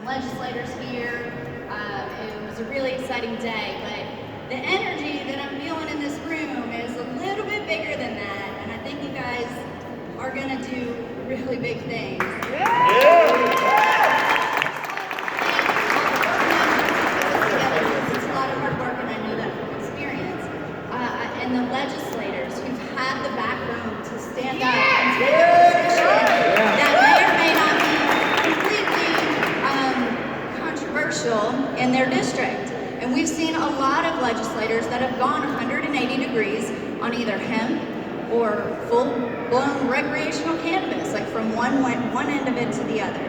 legislators here. It was a really exciting day, but the energy that I'm feeling in this room is a little bit bigger than that, and I think you guys are gonna do really big things. It's a lot of hard work, and I know that from experience. And the legislators who've had the backbone to stand up and take a position that may or may not be completely controversial in their district. And we've seen a lot of legislators that have gone 180 degrees on either hemp or full-blown recreational cannabis, like from one end of it to the other.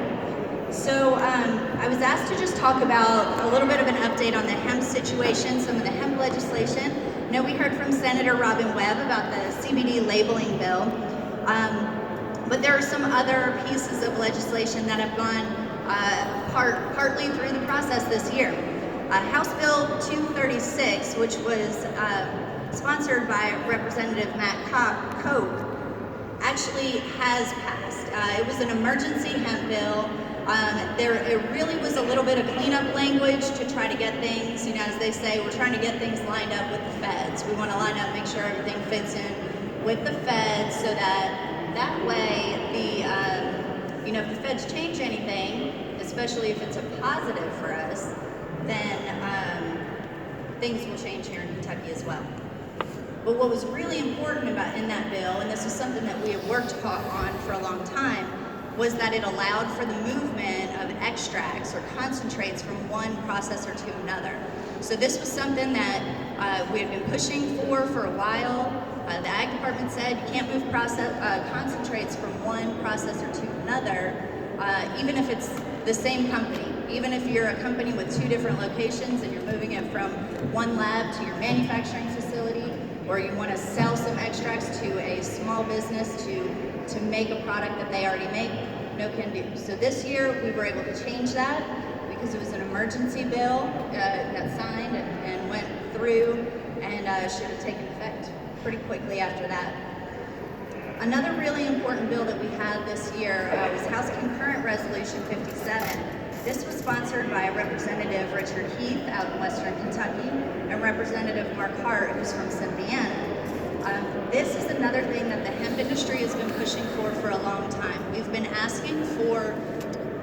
So I was asked to just talk about a little bit of an update on the hemp situation, some of the hemp legislation. I know we heard from Senator Robin Webb about the CBD labeling bill, but there are some other pieces of legislation that have gone partly through the process this year. House Bill 236, which was sponsored by Representative Matt Koch, actually has passed. It was an emergency hemp bill. It really was a little bit of cleanup language to try to get things, as they say, we're trying to get things lined up with the feds. We want to line up, make sure everything fits in with the feds, so that way if the feds change anything, especially if it's a positive for us, then things will change here in Kentucky as well. But what was really important in that bill, and this was something that we have worked on for a long time, was that it allowed for the movement of extracts or concentrates from one processor to another. So this was something that we had been pushing for a while. The Ag Department said you can't move concentrates from one processor to another, even if it's the same company. Even if you're a company with two different locations and you're moving it from one lab to your manufacturing facility, or you want to sell some extracts to a small business to make a product that they already make, no can do. So this year we were able to change that because it was an emergency bill that signed and went through and should have taken effect pretty quickly after that. Another really important bill that we had this year was House Concurrent Resolution 57. This was sponsored by Representative Richard Heath out in Western Kentucky and Representative Mark Hart, who's from Cynthiana. This is another thing that the hemp industry has been pushing for a long time. We've been asking for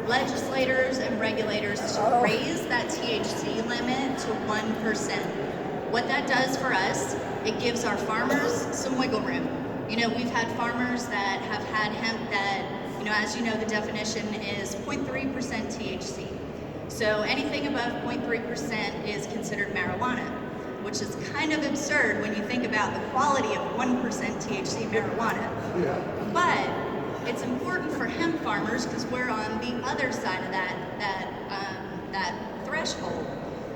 legislators and regulators to raise that THC limit to 1%. What that does for us, it gives our farmers some wiggle room. We've had farmers that have had hemp that, as you know, the definition is 0.3% THC. So anything above 0.3% is considered marijuana, which is kind of absurd when you think about the quality of 1% THC marijuana. Yeah. But it's important for hemp farmers because we're on the other side of that threshold.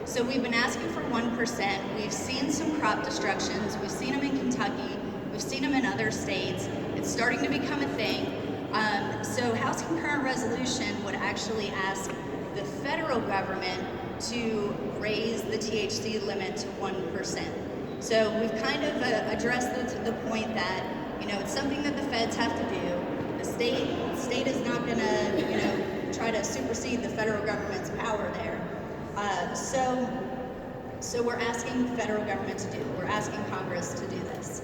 So we've been asking for 1%. We've seen some crop destructions. We've seen them in Kentucky. We've seen them in other states. It's starting to become a thing. So House Concurrent Resolution would actually ask the federal government to raise the THC limit to 1%. So we've kind of addressed the point that, it's something that the feds have to do. The state is not going to, try to supersede the federal government's power there. So we're asking the federal government to do it. We're asking Congress to do this.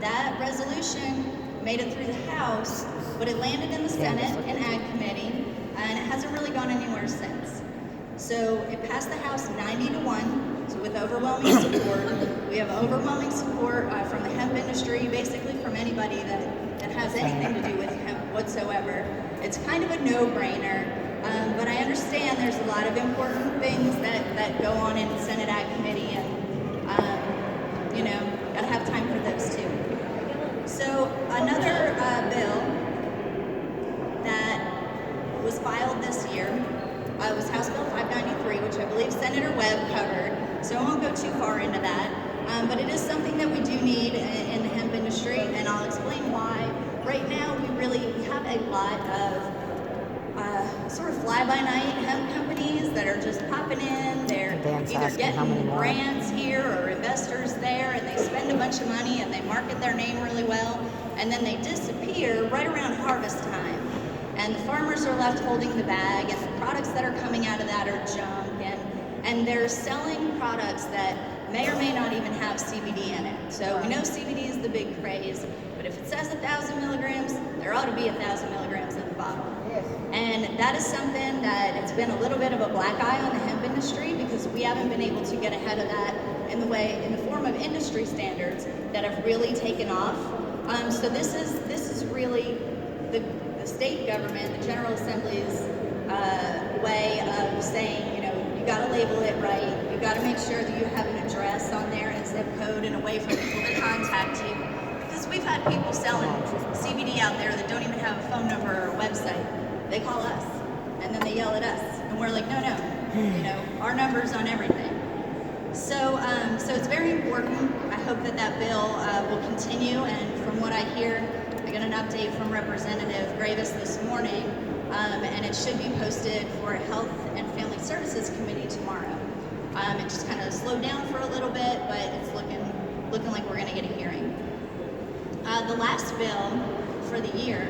That resolution made it through the House, but it landed in the Senate and Ag Committee, and it hasn't really gone anywhere since. So it passed the House 90-1, so with overwhelming support. We have overwhelming support from the hemp industry, basically from anybody that has anything to do with hemp whatsoever. It's kind of a no-brainer, but I understand there's a lot of important things that go on in Senate Ag Committee, and gotta have time for those too. So another bill that was filed this year was House Bill 593, which I believe Senator Webb covered, so I won't go too far into that, but it is something that we do need in the hemp industry, and I'll explain why. Right now, we have a lot of sort of fly-by-night hemp companies that are just popping in. They're either getting grants here or investors there, and they spend a bunch of money and they market their name really well, and then they disappear right around harvest time. And the farmers are left holding the bag, and the products that are coming and they're selling products that may or may not even have CBD in it. So we know CBD is the big craze, but if it says 1,000 milligrams, there ought to be 1,000 milligrams in the bottle. Yes. And that is something that it's been a little bit of a black eye on the hemp industry because we haven't been able to get ahead of that in the form of industry standards that have really taken off. So this is really the state government, the General Assembly's way of saying, you got to label it right. You got to make sure that you have an address on there and a zip code and a way for people to contact you. Because we've had people selling CBD out there that don't even have a phone number or a website. They call us and then they yell at us, and we're like, no, our number's on everything. So it's very important. I hope that bill will continue. And from what I hear, I got an update from Representative Gravis this morning. And it should be posted for a Health and Family Services Committee tomorrow. It just kind of slowed down for a little bit, but it's looking like we're going to get a hearing. The last bill for the year,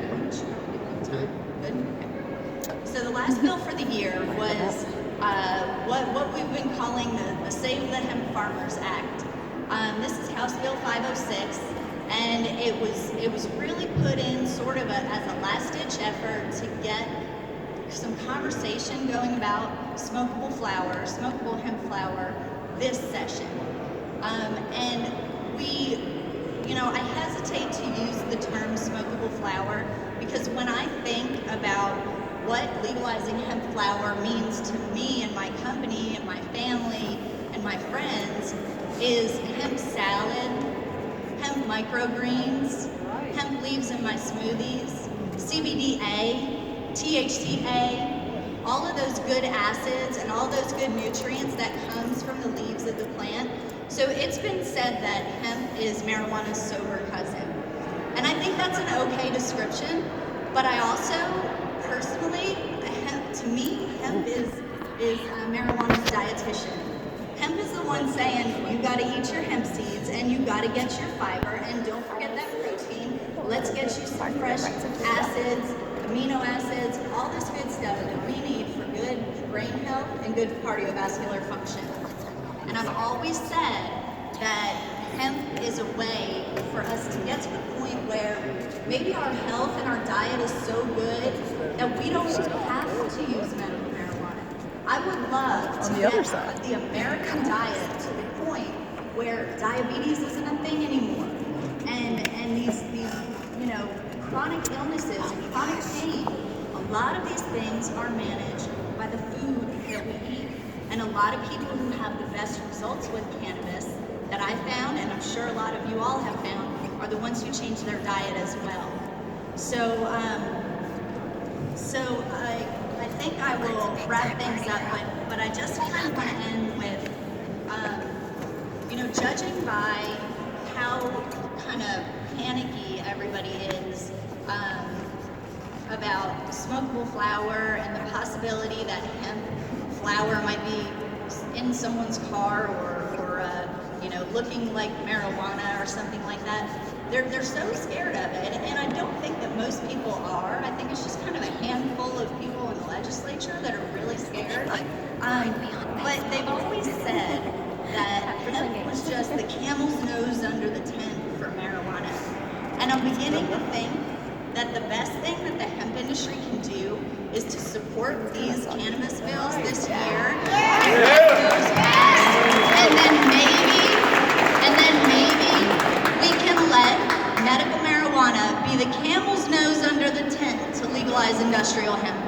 So the last bill for the year was what we've been calling the Save the Hemp Farmers Act. This is House Bill 506. And it was really put in sort of as a last-ditch effort to get some conversation going about smokable hemp flower this session. And I hesitate to use the term smokable flower because when I think about what legalizing hemp flower means to me and my company and my family and my friends is hemp salad, hemp microgreens, hemp leaves in my smoothies, CBDA, THCA, all of those good acids and all those good nutrients that comes from the leaves of the plant. So it's been said that hemp is marijuana's sober cousin. And I think that's an okay description, but I also, personally, to me, hemp is marijuana's dietitian. Hemp is the one saying, you gotta eat your hemp seeds and you gotta get your fiber and don't forget that protein. Let's get you some fresh acids, amino acids, all this good stuff that we need for good brain health and good cardiovascular function. And I've always said that hemp is a way for us to get to the point where maybe our health and our diet is so good that we don't have to use medical marijuana. I would love to get the American diet to the point where diabetes isn't a thing anymore. And these chronic illnesses and chronic pain, a lot of these things are managed by the food that we eat. And a lot of people who have the best results with cannabis that I found, and I'm sure a lot of you all have found, are the ones who change their diet as well. So I think I will wrap things up, but I just kind of want to end with, judging by how kind of panicky everybody is about smokable flower and the possibility that hemp flower might be in someone's car or looking like marijuana or something like that. They're so scared of it, and I don't think that most people are. I think it's just kind of a handful of people in the legislature that are really scared. But they've always said that hemp was just the camel's nose under the tent for marijuana. And I'm beginning to think that the best thing that the hemp industry can do is to support these cannabis bills this year and get those passed. And then maybe we can let medical marijuana be the camel's nose under the tent to legalize industrial hemp.